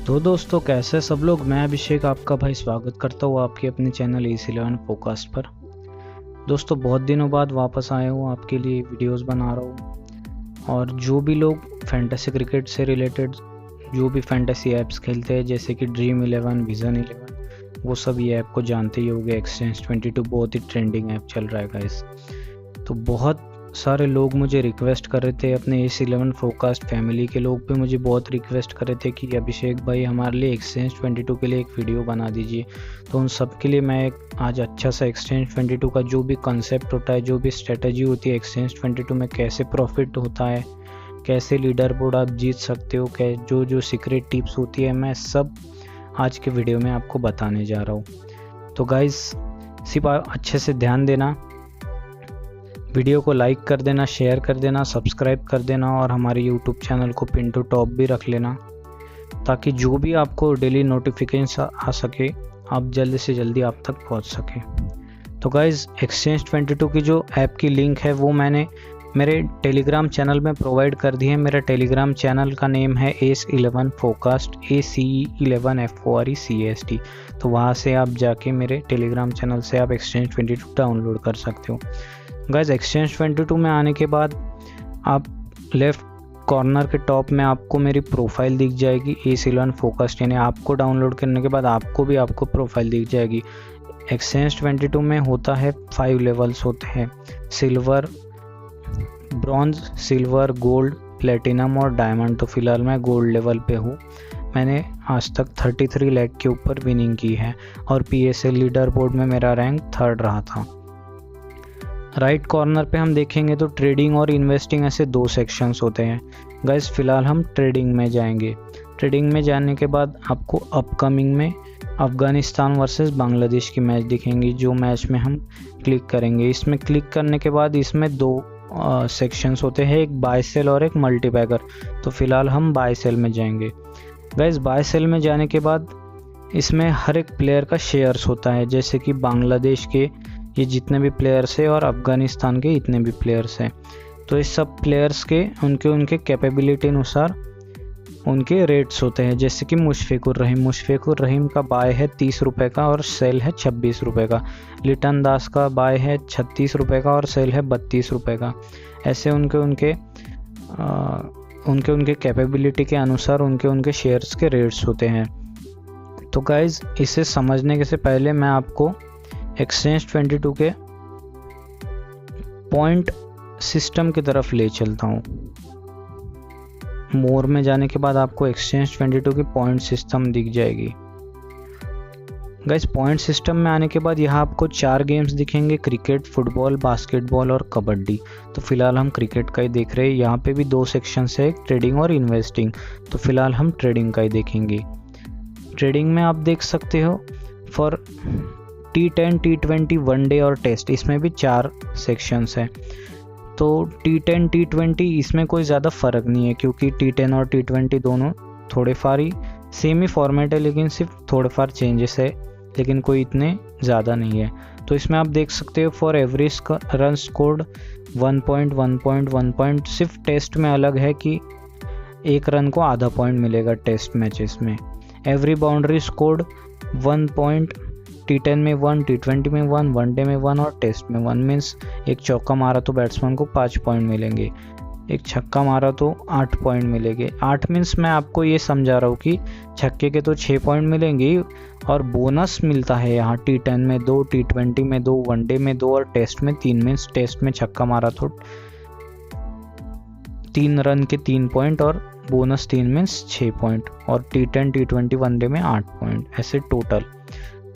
तो दोस्तों कैसे सब लोग। मैं अभिषेक आपका भाई स्वागत करता हूँ आपके अपने चैनल ACE11 फोकास्ट पर। दोस्तों बहुत दिनों बाद वापस आया हूँ, आपके लिए वीडियोस बना रहा हूँ। और जो भी लोग फैंटेसी क्रिकेट से रिलेटेड जो भी फैंटेसी ऐप्स खेलते हैं जैसे कि Dream11, Vision 11, वो सब ये ऐप को जानते ही होंगे। Exchange22 बहुत ही ट्रेंडिंग ऐप चल रहा है गाइस। तो बहुत सारे लोग मुझे रिक्वेस्ट कर रहे थे, अपने ACE11 फोकास्ट फैमिली के लोग भी मुझे बहुत रिक्वेस्ट कर रहे थे कि अभिषेक भाई हमारे लिए Exchange22 के लिए एक वीडियो बना दीजिए। तो उन सब के लिए मैं एक आज अच्छा सा Exchange22 का जो भी कंसेप्ट होता है, जो भी स्ट्रेटजी होती है Exchange22 में, कैसे प्रॉफिट होता है, कैसे लीडर बोर्ड आप जीत सकते हो, जो सीक्रेट टिप्स होती है, मैं सब आज के वीडियो में आपको बताने जा रहा हूँ। तो गाइस सिर्फ अच्छे से ध्यान देना, वीडियो को लाइक कर देना, शेयर कर देना, सब्सक्राइब कर देना और हमारे यूट्यूब चैनल को पिन टू टॉप भी रख लेना ताकि जो भी आपको डेली नोटिफिकेशन आ सके आप जल्दी से जल्दी आप तक पहुंच सके। तो गाइज़ Exchange22 की जो ऐप की लिंक है वो मैंने मेरे टेलीग्राम चैनल में प्रोवाइड कर दी है। मेरा टेलीग्राम चैनल का नेम है ACE11 फोकास्ट, ACE11 FORECAST। तो वहाँ से आप जाके मेरे टेलीग्राम चैनल से आप Exchange22 डाउनलोड कर सकते हो। गाइज Exchange22 में आने के बाद आप लेफ़्ट कॉर्नर के टॉप में आपको मेरी प्रोफाइल दिख जाएगी ACE11 फोकस्ट, यानी आपको डाउनलोड करने के बाद आपको प्रोफाइल दिख जाएगी। Exchange22 में होता है 5 लेवल्स होते हैं, silver, bronze, silver, gold, platinum और डायमंड। तो फिलहाल मैं गोल्ड लेवल पे हूँ। मैंने आज तक 33 लाख के ऊपर विनिंग की है और PSL लीडर बोर्ड में मेरा रैंक 3rd रहा था। राइट कॉर्नर पे हम देखेंगे तो ट्रेडिंग और इन्वेस्टिंग ऐसे 2 सेक्शंस होते हैं। गाइस फिलहाल हम ट्रेडिंग में जाएंगे। ट्रेडिंग में जाने के बाद आपको अपकमिंग में अफ़गानिस्तान वर्सेस बांग्लादेश की मैच दिखेंगी, जो मैच में हम क्लिक करेंगे। इसमें क्लिक करने के बाद इसमें 2 सेक्शंस होते हैं, एक बाय सेल और एक मल्टीबैगर। तो फिलहाल हम बाय सेल में जाएंगे। गाइस बाय सेल में जाने के बाद इसमें हर एक प्लेयर का शेयर्स होता है, जैसे कि बांग्लादेश के ये जितने भी प्लेयर्स हैं और अफ़गानिस्तान के इतने भी प्लेयर्स हैं। तो इस सब प्लेयर्स के उनके कैपेबिलिटी अनुसार उनके रेट्स होते हैं। जैसे कि मुशफिकुर रहीम का बाय है 30 रुपये का और सेल है 26 रुपये का। लिटन दास का बाय है 36 रुपये का और सेल है 32 रुपये का। ऐसे उनके कैपेबिलिटी के अनुसार उनके शेयर्स के रेट्स होते हैं। तो गाइज़ इसे समझने के से पहले मैं आपको Exchange22 के पॉइंट सिस्टम की तरफ ले चलता हूँ। मोर में जाने के बाद आपको Exchange22 की पॉइंट सिस्टम दिख जाएगी। गाइस पॉइंट सिस्टम में आने के बाद यहाँ आपको 4 गेम्स दिखेंगे, क्रिकेट, फुटबॉल, बास्केटबॉल और कबड्डी। तो फिलहाल हम क्रिकेट का ही देख रहे हैं। यहाँ पे भी 2 सेक्शंस है, ट्रेडिंग और इन्वेस्टिंग। तो फिलहाल हम ट्रेडिंग का ही देखेंगे। ट्रेडिंग में आप देख सकते हो फॉर T10, T20, वनडे और टेस्ट, इसमें भी 4 सेक्शंस हैं। तो T10, T20 इसमें कोई ज़्यादा फ़र्क नहीं है क्योंकि T10 और T20 दोनों थोड़े फार ही सेम ही फॉर्मेट है, लेकिन सिर्फ थोड़े फार चेंजेस है, लेकिन कोई इतने ज़्यादा नहीं है। तो इसमें आप देख सकते हो for every run scored 1 point, 1 point, 1 point. सिर्फ टेस्ट में अलग है कि 1 रन को आधा पॉइंट मिलेगा टेस्ट मैचेस में। Every boundary scored 1 point, T10 में 1, T20 में 1, वनडे में 1 और टेस्ट में 1। मीन्स एक चौका मारा तो बैट्समैन को 5 पॉइंट मिलेंगे, एक छक्का मारा तो 8 पॉइंट मिलेंगे। 8 मीन्स मैं आपको ये समझा रहा हूँ कि छक्के के तो 6 पॉइंट मिलेंगे और बोनस मिलता है यहाँ T10 में 2, T20 में 2, वनडे में 2 और टेस्ट में 3। मीन्स टेस्ट में छक्का मारा तो 3 रन के 3 पॉइंट और बोनस 3 मीन्स 6 पॉइंट, और T10, T20, वनडे में 8 पॉइंट, ऐसे टोटल।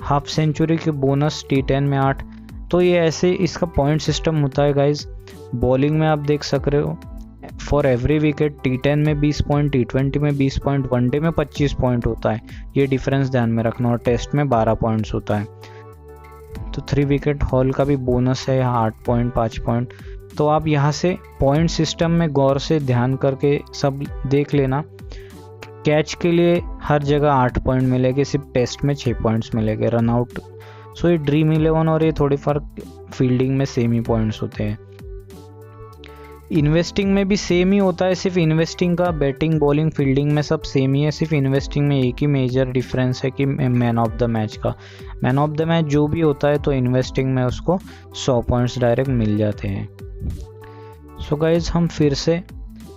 हाफ सेंचुरी के बोनस T10 में 8। तो ये ऐसे इसका पॉइंट सिस्टम होता है गाइज। बॉलिंग में आप देख सक रहे हो फॉर एवरी विकेट T10 में 20 पॉइंट, T20 में 20 पॉइंट, वनडे में 25 पॉइंट होता है। ये डिफरेंस ध्यान में रखना। और टेस्ट में 12 पॉइंट्स होता है। तो 3 विकेट हॉल का भी बोनस है यहाँ 8 पॉइंट, 5 पॉइंट। तो आप यहाँ से पॉइंट सिस्टम में गौर से ध्यान करके सब देख लेना। कैच के लिए हर जगह 8 पॉइंट मिलेंगे, सिर्फ टेस्ट में 6 पॉइंट्स मिलेंगे। रन आउट सो ये Dream11 और ये थोड़ी फर्क फील्डिंग में सेम ही पॉइंट्स होते हैं। इन्वेस्टिंग में भी सेम ही होता है, सिर्फ इन्वेस्टिंग का बैटिंग बॉलिंग फील्डिंग में सब सेम ही है। सिर्फ इन्वेस्टिंग में एक ही मेजर डिफरेंस है कि मैन ऑफ द मैच का, मैन ऑफ द मैच जो भी होता है तो इन्वेस्टिंग में उसको 100 पॉइंट्स डायरेक्ट मिल जाते हैं। सो गाइज हम फिर से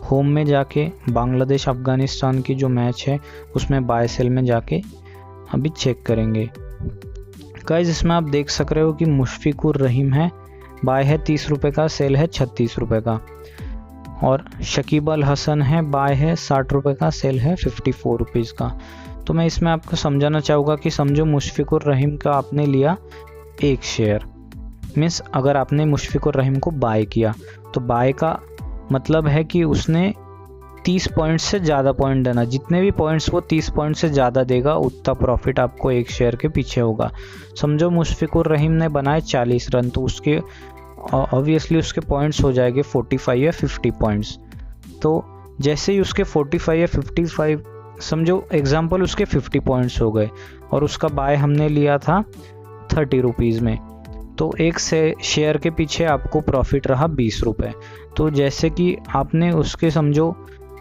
होम में जाके बांग्लादेश अफ़गानिस्तान की जो मैच है उसमें बाय सेल में जाके अभी चेक करेंगे। गाइज इसमें आप देख सक रहे हो कि मुशफिकुर रहीम है, बाय है 30 रुपये का, सेल है 36 रुपये का। और शकीब अल हसन है, बाय है 60 रुपये का, सेल है 54 रुपीज़ का। तो मैं इसमें आपको समझाना चाहूँगा कि समझो मुशफिकुर रहीम का आपने लिया एक शेयर, मीन्स अगर आपने मुशफिकुर रहीम को बाय किया तो बाय का मतलब है कि उसने 30 पॉइंट से ज़्यादा पॉइंट देना, जितने भी पॉइंट्स वो 30 पॉइंट से ज़्यादा देगा उतना प्रॉफिट आपको एक शेयर के पीछे होगा। समझो मुशफिकुर रहीम ने बनाए 40 रन, तो उसके ऑब्वियसली उसके पॉइंट्स हो जाएंगे 45 या 50 पॉइंट्स। तो जैसे ही उसके 45 या 55, समझो एग्जाम्पल उसके 50 पॉइंट्स हो गए और उसका बाय हमने लिया था 30 रुपीज़ में, तो एक से शेयर के पीछे आपको प्रॉफिट रहा 20 रुपये। तो जैसे कि आपने उसके समझो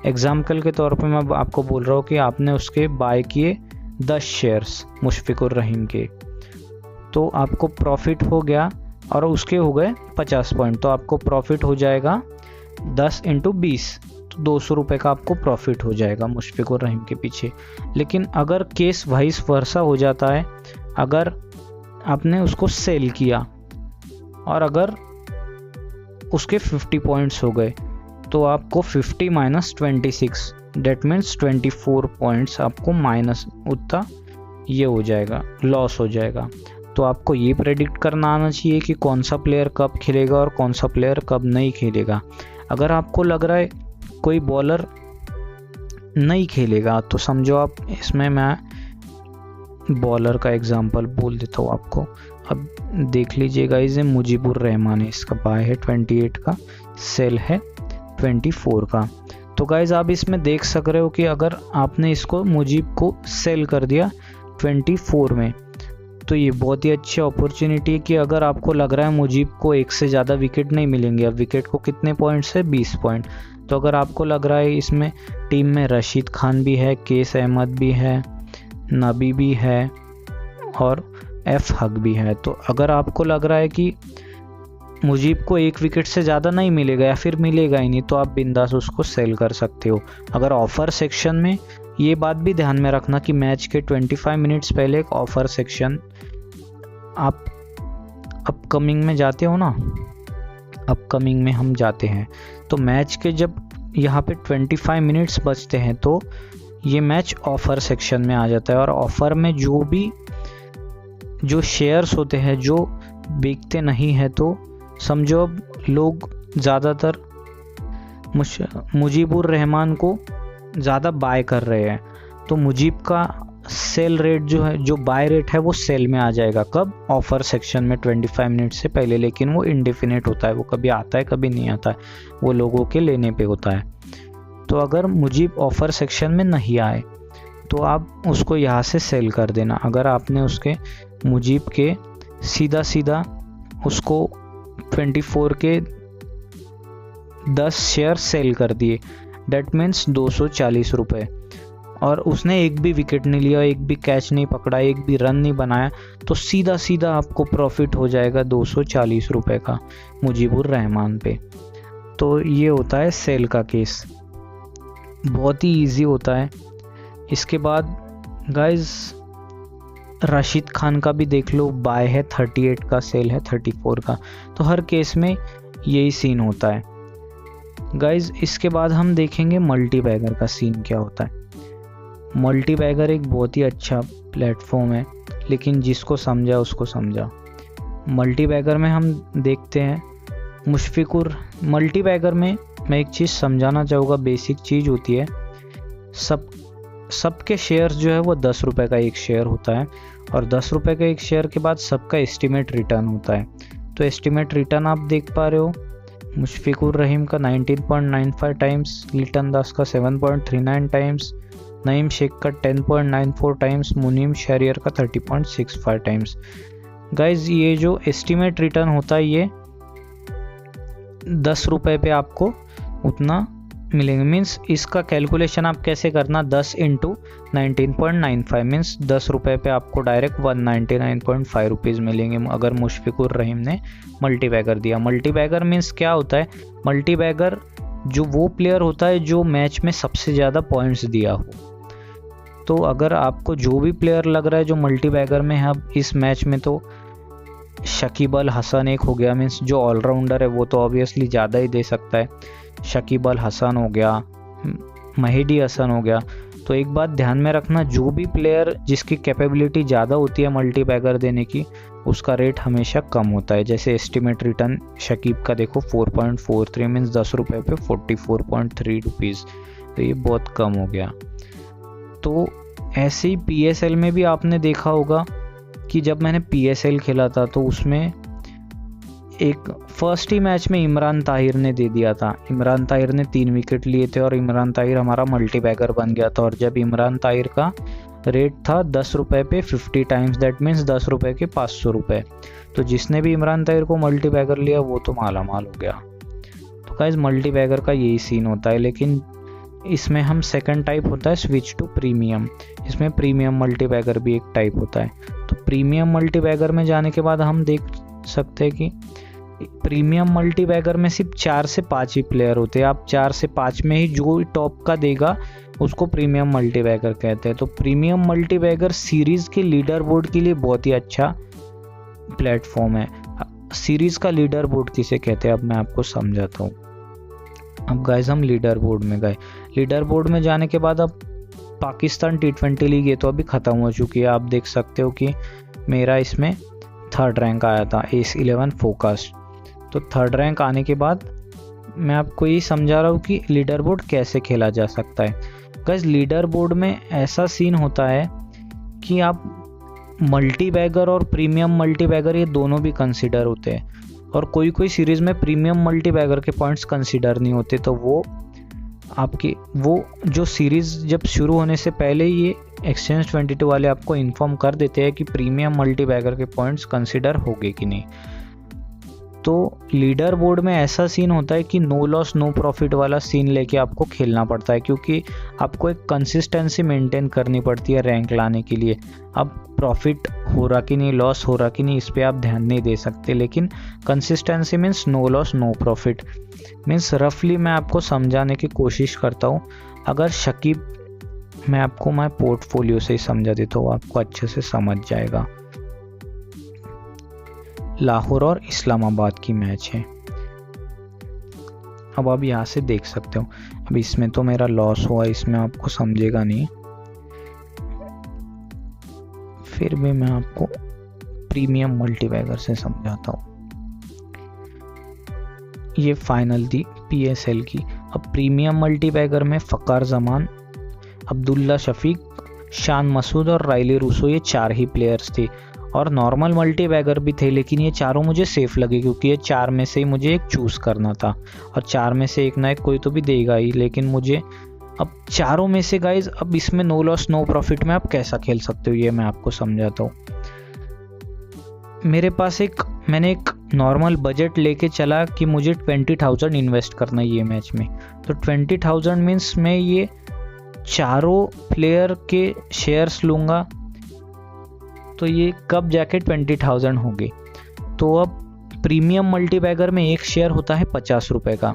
एग्जाम्पल के तौर पे मैं आपको बोल रहा हूँ कि आपने उसके बाय किए 10 शेयर्स मुशफिकुर रहीम के, तो आपको प्रॉफिट हो गया और उसके हो गए 50 पॉइंट, तो आपको प्रॉफिट हो जाएगा 10 × 20, तो 200 रुपये का आपको प्रॉफिट हो जाएगा मुशफिकुर रहीम के पीछे। लेकिन अगर केस वाइस वर्सा हो जाता है, अगर आपने उसको सेल किया और अगर उसके 50 पॉइंट्स हो गए तो आपको 50 - 26 डेट मीन्स 24 पॉइंट्स आपको माइनस उतना ये हो जाएगा, लॉस हो जाएगा। तो आपको ये प्रेडिक्ट करना आना चाहिए कि कौन सा प्लेयर कब खेलेगा और कौन सा प्लेयर कब नहीं खेलेगा। अगर आपको लग रहा है कोई बॉलर नहीं खेलेगा तो समझो आप, इसमें मैं बॉलर का एग्जांपल बोल देता हूँ आपको। अब देख लीजिएगा, इसे मुजीबुर रहमान है, इसका बाय है 28 का, सेल है 24 का। तो गाइज आप इसमें देख सक रहे हो कि अगर आपने इसको मुजीब को सेल कर दिया 24 में, तो ये बहुत ही अच्छी अपॉर्चुनिटी है कि अगर आपको लग रहा है मुजीब को एक से ज़्यादा विकेट नहीं मिलेंगे, अब विकेट को कितने पॉइंट्स है 20 पॉइंट, तो अगर आपको लग रहा है इसमें टीम में रशीद खान भी है, केस अहमद भी है, नबी भी है और एफ हक भी है, तो अगर आपको लग रहा है कि मुजीब को एक विकेट से ज़्यादा नहीं मिलेगा या फिर मिलेगा ही नहीं, तो आप बिंदास उसको सेल कर सकते हो। अगर ऑफ़र सेक्शन में ये बात भी ध्यान में रखना कि मैच के 25 मिनट्स पहले एक ऑफ़र सेक्शन, आप अपकमिंग में जाते हो ना, अपकमिंग में हम जाते हैं तो मैच के जब यहाँ पे 25 मिनट्स बचते हैं तो ये मैच ऑफ़र सेक्शन में आ जाता है। और ऑफ़र में जो शेयर्स होते हैं जो बिकते नहीं है, तो समझो अब लोग ज़्यादातर मुजीबुर रहमान को ज़्यादा बाय कर रहे हैं, तो मुजीब का सेल रेट जो है, जो बाय रेट है वो सेल में आ जाएगा कब, ऑफ़र सेक्शन में 25 मिनट से पहले। लेकिन वो इंडेफिनिट होता है, वो कभी आता है कभी नहीं आता है, वो लोगों के लेने पे होता है। तो अगर मुजीब ऑफ़र सेक्शन में नहीं आए तो आप उसको यहाँ से सेल कर देना। अगर आपने उसके मुजीब के सीधा उसको 24 के 10 शेयर सेल कर दिए, डेट मीन्स 240 रुपये, और उसने एक भी विकेट नहीं लिया, एक भी कैच नहीं पकड़ा, एक भी रन नहीं बनाया, तो सीधा आपको प्रॉफिट हो जाएगा 240 रुपये का मुजीबुर रहमान पे। तो ये होता है सेल का केस, बहुत ही इजी होता है। इसके बाद गाइज राशिद खान का भी देख लो, बाय है 38 का, सेल है 34 का, तो हर केस में यही सीन होता है गाइज। इसके बाद हम देखेंगे मल्टी बैगर का सीन क्या होता है। मल्टी बैगर एक बहुत ही अच्छा प्लेटफॉर्म है, लेकिन जिसको समझा उसको समझा। मल्टी बैगर में हम देखते हैं मुशफिकुर, मल्टी बैगर में मैं एक चीज़ समझाना चाहूँगा, बेसिक चीज़ होती है, सबके शेयर्स जो है वो 10 रुपये का एक शेयर होता है, और 10 रुपये का एक शेयर के बाद सबका एस्टिमेट रिटर्न होता है। तो एस्टिमेट रिटर्न आप देख पा रहे हो, मुशफिकुर रहीम का 19.95 टाइम्स, लिटन दास का 7.39 टाइम्स, नईम शेख का 10.94 टाइम्स, मुनीम शहरियर का 30.65 टाइम्स। गाइज ये जो एस्टिमेट रिटर्न होता है ये 10 रुपये पे आपको उतना मिलेंगे। मीन्स इसका कैलकुलेशन आप कैसे करना, 10 इंटू 19.95 मीन्स 10 रुपये पे आपको डायरेक्ट 199.5 रुपीज़ मिलेंगे अगर मुशफिकुर रहीम ने मल्टी बैगर दिया। मल्टी बैगर मीन्स क्या होता है, मल्टी बैगर जो वो प्लेयर होता है जो मैच में सबसे ज़्यादा पॉइंट्स दिया हो। तो अगर आपको जो भी प्लेयर लग रहा है जो मल्टी बैगर में है अब इस मैच में, तो शकीब अल हसन एक हो गया, मीन्स जो ऑलराउंडर है वो तो ऑब्वियसली ज़्यादा ही दे सकता है। शकीब अल हसन हो गया, मेहदी हसन हो गया। तो एक बात ध्यान में रखना, जो भी प्लेयर जिसकी कैपेबिलिटी ज़्यादा होती है मल्टी बैगर देने की, उसका रेट हमेशा कम होता है। जैसे एस्टिमेट रिटर्न शकीब का देखो 4.43 मीन्स 10 रुपये पे 44.3 रुपीज़, तो ये बहुत कम हो गया। तो ऐसे ही PSL में भी आपने देखा होगा कि जब मैंने PSL खेला था तो उसमें एक फर्स्ट ही मैच में इमरान ताहिर ने दे दिया था। इमरान ताहिर ने 3 विकेट लिए थे और इमरान ताहिर हमारा मल्टी बैगर बन गया था। और जब इमरान ताहिर का रेट था 10 रुपये पे 50 टाइम्स, दैट मीन्स 10 रुपये के 500 रुपये। तो जिसने भी इमरान ताहिर को मल्टी बैगर लिया वो तो माला माल हो गया। तो गाइस मल्टी बैगर का यही सीन होता है। लेकिन इसमें हम सेकंड टाइप होता है स्विच टू प्रीमियम, इसमें प्रीमियम मल्टी बैगर भी एक टाइप होता है। तो प्रीमियम मल्टी बैगर में जाने के बाद हम देख सकते हैं कि प्रीमियम मल्टी बैगर में सिर्फ 4 से 5 ही प्लेयर होते हैं। आप 4 से 5 में ही जो टॉप का देगा उसको प्रीमियम मल्टी बैगर कहते हैं। तो प्रीमियम मल्टी बैगर सीरीज़ के लीडर बोर्ड के लिए बहुत ही अच्छा प्लेटफॉर्म है। सीरीज़ का लीडर बोर्ड किसे कहते हैं अब मैं आपको समझाता हूँ। अब गाइस हम लीडर बोर्ड में गए, लीडर बोर्ड में जाने के बाद अब पाकिस्तान T20 लीग ये तो अभी ख़त्म हो चुकी है। आप देख सकते हो कि मेरा इसमें 3rd रैंक आया था एस 11 फोकस। तो 3rd रैंक आने के बाद मैं आपको ये समझा रहा हूँ कि लीडर बोर्ड कैसे खेला जा सकता है। गाइस लीडर बोर्ड में ऐसा सीन होता है कि आप मल्टी बैगर और प्रीमियम मल्टी बैगर ये दोनों भी कंसिडर होते हैं। और कोई कोई सीरीज़ में प्रीमियम मल्टी बैगर के पॉइंट्स कंसिडर नहीं होते। तो वो आपकी वो जो सीरीज़ जब शुरू होने से पहले ये एक्सचेंज 22 वाले आपको इन्फॉर्म कर देते हैं कि प्रीमियम मल्टी बैगर के पॉइंट्स कंसिडर होंगे कि नहीं। तो लीडर बोर्ड में ऐसा सीन होता है कि नो लॉस नो प्रॉफिट वाला सीन लेके आपको खेलना पड़ता है, क्योंकि आपको एक कंसिस्टेंसी मेंटेन करनी पड़ती है रैंक लाने के लिए। अब प्रॉफिट हो रहा कि नहीं, लॉस हो रहा कि नहीं, इस पे आप ध्यान नहीं दे सकते। लेकिन consistency means no loss no profit means रफली मैं आपको समझाने की कोशिश करता हूँ। अगर शकीब, मैं आपको मैं पोर्टफोलियो से ही समझा देता हूँ, आपको अच्छे से समझ जाएगा। लाहौर और इस्लामाबाद की मैच है। अब आप यहाँ से देख सकते हो, अब इसमें तो मेरा लॉस हुआ, इसमें आपको समझेगा नहीं, फिर भी मैं आपको प्रीमियम मल्टी बैगर से समझाता हूँ। ये फाइनल थी PSL की। अब प्रीमियम मल्टी बैगर में फ़कर जमान, अब्दुल्ला शफीक, शान मसूद और राइली रूसो ये 4 ही प्लेयर्स थे। और नॉर्मल मल्टी बैगर भी थे, लेकिन ये चारों मुझे सेफ लगे क्योंकि ये 4 में से ही मुझे एक चूज़ करना था। और 4 में से एक ना एक कोई तो भी देगा ही, लेकिन मुझे अब चारों में से गाइज, अब इसमें नो लॉस नो प्रॉफिट में आप कैसा खेल सकते हो ये मैं आपको समझाता हूँ। मेरे पास मैंने एक नॉर्मल बजट लेके चला कि मुझे 20,000 इन्वेस्ट करना है ये मैच में। तो 20,000 मीन्स मैं ये चारों प्लेयर के शेयर्स लूँगा, तो ये कब जाके 20,000 होगी। तो अब प्रीमियम मल्टी बैगर में एक शेयर होता है 50 रुपये का।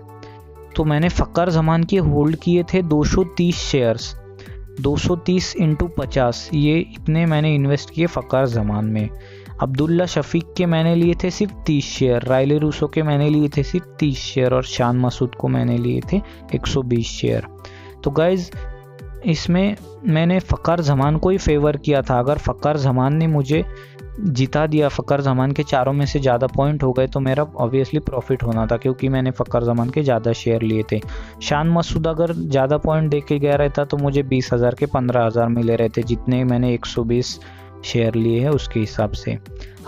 तो मैंने फ़कर जमान के होल्ड किए थे 230 शेयर्स, 230 इंटू 50, ये इतने मैंने इन्वेस्ट किए फ़कर जमान में। अब्दुल्ला शफीक के मैंने लिए थे सिर्फ 30 शेयर, राइले रूसो के मैंने लिए थे सिर्फ 30 शेयर और शान मसूद को मैंने लिए थे 120 शेयर। तो गाइज़ इसमें मैंने फ़कर जमान को ही फेवर किया था। अगर फ़कर जमान ने मुझे जिता दिया, फ़कर जमान के चारों में से ज़्यादा पॉइंट हो गए, तो मेरा ऑब्वियसली प्रॉफिट होना था क्योंकि मैंने फ़कर जमान के ज़्यादा शेयर लिए थे। शान मसूद अगर ज़्यादा पॉइंट दे के गया रहता तो मुझे 20,000 के 15,000 मिले रहते, जितने मैंने 120 शेयर लिए हैं उसके हिसाब से।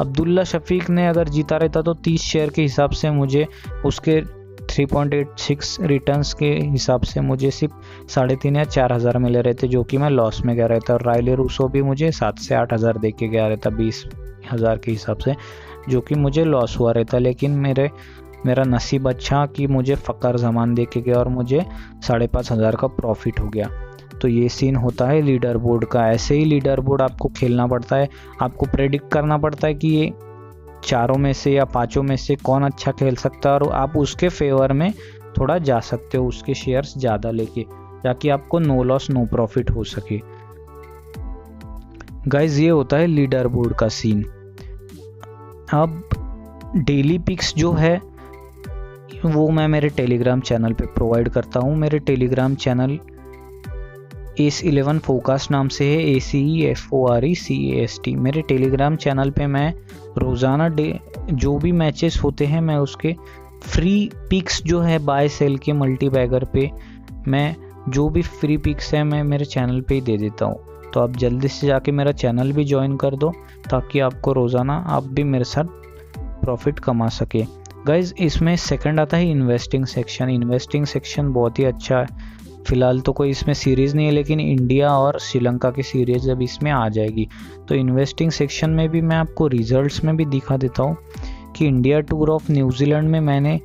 अब्दुल्ला शफीक ने अगर जीता रहता तो 30 शेयर के हिसाब से मुझे उसके 3.86 रिटर्न्स के हिसाब से मुझे सिर्फ 3,500 या 4,000 मिले रहते, जो कि मैं लॉस में गया रहता। और राइले रूसो भी मुझे 7 से 8,000 दे के गया रहता 20,000 के हिसाब से, जो कि मुझे लॉस हुआ रहता। लेकिन मेरे मेरा नसीब अच्छा कि मुझे फ़कर ज़मान दे के गया और मुझे 5,500 का प्रॉफिट हो गया। तो ये सीन होता है लीडर बोर्ड का। ऐसे ही लीडर बोर्ड आपको खेलना पड़ता है, आपको प्रेडिक्ट करना पड़ता है कि ये चारों में से या पांचों में से कौन अच्छा खेल सकता है और आप उसके फेवर में थोड़ा जा सकते हो, उसके शेयर्स ज़्यादा लेके, ताकि आपको नो लॉस नो प्रॉफिट हो सके। गाइज ये होता है लीडर बोर्ड का सीन। अब डेली पिक्स जो है वो मैं मेरे टेलीग्राम चैनल पे प्रोवाइड करता हूँ। मेरे टेलीग्राम चैनल ACE11 फोकास्ट नाम से है, ACEFORECAST। मेरे टेलीग्राम चैनल पे मैं रोज़ाना जो भी मैचेस होते हैं मैं उसके फ्री पिक्स जो है बाय सेल के मल्टी बैगर पे, मैं जो भी फ्री पिक्स है मैं मेरे चैनल पे ही दे देता हूँ। तो आप जल्दी से जाके मेरा चैनल भी ज्वाइन कर दो, ताकि आपको रोज़ाना आप भी मेरे साथ प्रॉफिट कमा सके। गाइज इसमें सेकंड आता है इन्वेस्टिंग सेक्शन। इन्वेस्टिंग सेक्शन बहुत ही अच्छा है। फ़िलहाल तो कोई इसमें सीरीज़ नहीं है, लेकिन इंडिया और श्रीलंका की सीरीज़ अब इसमें आ जाएगी। तो इन्वेस्टिंग सेक्शन में भी मैं आपको रिजल्ट्स में भी दिखा देता हूँ कि इंडिया टूर ऑफ न्यूजीलैंड में मैंने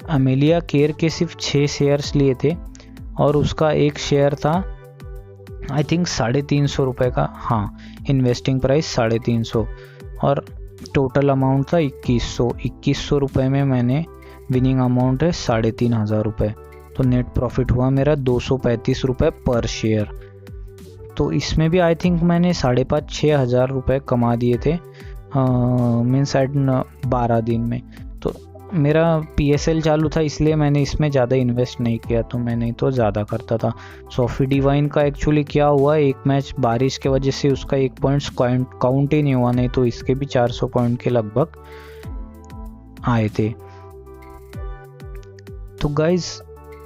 अमेलिया केयर के सिर्फ 6 शेयर्स लिए थे और उसका एक शेयर था आई थिंक 350 रुपये का। हाँ, इन्वेस्टिंग प्राइस 350 और टोटल अमाउंट था 2100 रुपये में मैंने विनिंग अमाउंट है 3500 रुपये। तो नेट प्रॉफिट हुआ मेरा 235 रुपये पर शेयर। तो इसमें भी आई थिंक मैंने 5,500-6 हज़ार रुपये कमा दिए थे मीन्स एट 12 दिन में। तो मेरा PSL चालू था, इसलिए मैंने इसमें ज़्यादा इन्वेस्ट नहीं किया, तो मैं नहीं तो ज़्यादा करता था। सोफी डिवाइन का एक्चुअली क्या हुआ, एक मैच बारिश के वजह से उसका 1 पॉइंट्स काउंट ही नहीं हुआ, नहीं तो इसके भी 400 पॉइंट के लगभग आए थे। तो गाइज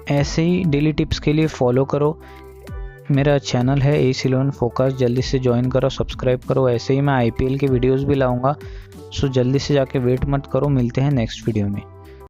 ऐसे ही डेली टिप्स के लिए फॉलो करो। मेरा चैनल है ACE11 फोकस, जल्दी से ज्वाइन करो, सब्सक्राइब करो। ऐसे ही मैं IPL के वीडियोस भी लाऊंगा, सो जल्दी से जाके वेट मत करो। मिलते हैं नेक्स्ट वीडियो में।